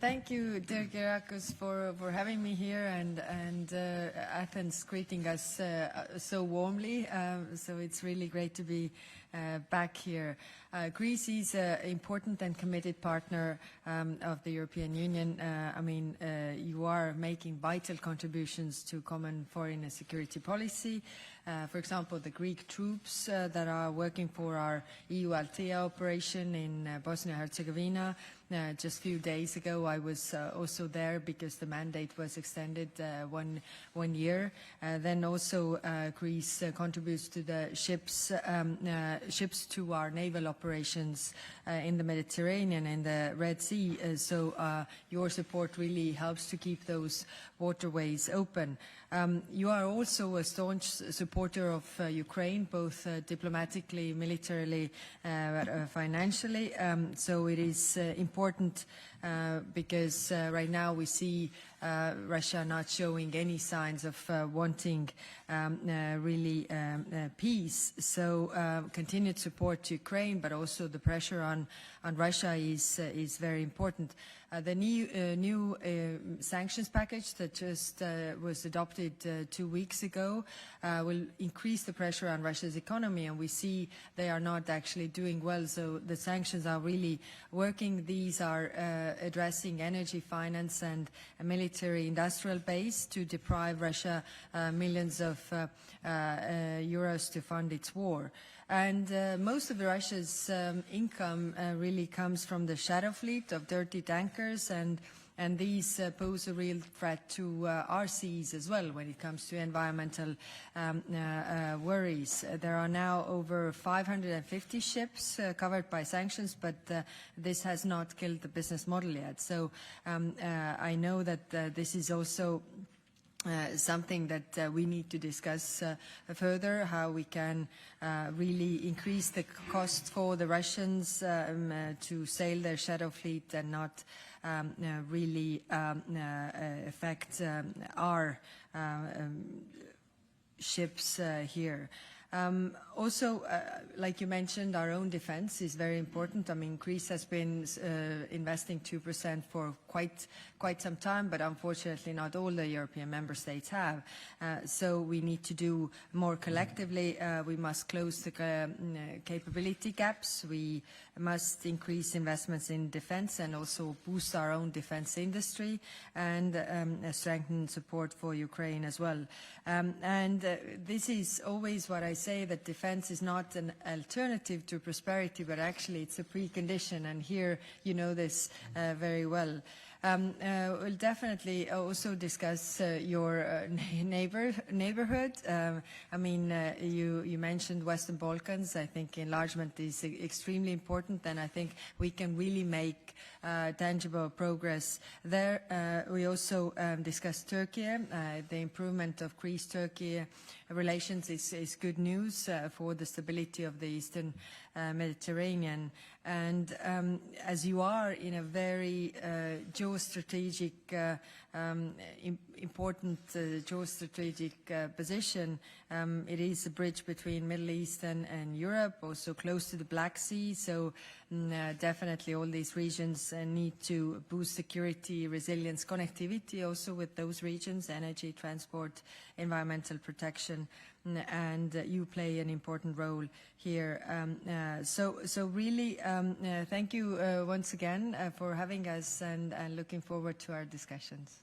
Thank you, dear Kyriakos, for having me here and Athens greeting us so warmly. So it's really great to be back here. Greece is an important and committed partner of the European Union. You are making vital contributions to common foreign and security policy. For example, the Greek troops that are working for our EU Althea operation in Bosnia-Herzegovina. Just a few days ago, I was also there because the mandate was extended one year. Then also Greece contributes to the ships to our naval operations in the Mediterranean and the Red Sea. So your support really helps to keep those waterways open. You are also a staunch supporter of Ukraine, both diplomatically, militarily, financially. So it is important because right now we see Russia not showing any signs of wanting really peace. So continued support to Ukraine, but also the pressure on Russia is very important. The new sanctions package that just was adopted 2 weeks ago will increase the pressure on Russia's economy, and we see they are not actually doing well. So the sanctions are really working. These are addressing energy, finance, and a military industrial base to deprive Russia millions of euros to fund its war. And most of Russia's income really comes from the shadow fleet of dirty tankers, and these pose a real threat to our seas as well when it comes to environmental worries. There are now over 550 ships covered by sanctions, but this has not killed the business model yet. So I know that this is also something that we need to discuss further, how we can really increase the cost for the Russians to sail their shadow fleet and not really affect our ships here. Also, like you mentioned, our own defense is very important. I mean, Greece has been investing 2% for quite some time, but unfortunately not all the European member states have. So we need to do more collectively. We must close the capability gaps. We must increase investments in defense and also boost our own defense industry and strengthen support for Ukraine as well. This is always what I say, that defense is not an alternative to prosperity, but actually it's a precondition, and here you know this very well. We'll definitely also discuss your neighborhood. You mentioned Western Balkans. I think enlargement is extremely important, and I think we can really make tangible progress there. We also discussed Turkey. The improvement of Greece-Turkey relations is good news for the stability of the Eastern Mediterranean. And as you are in a very geostrategic, important geostrategic position, it is a bridge between Middle East and Europe, also close to the Black Sea. So definitely all these regions need to boost security, resilience, connectivity also with those regions, energy, transport, environmental protection, and you play an important role here. So really, thank you once again for having us, and looking forward to our discussions.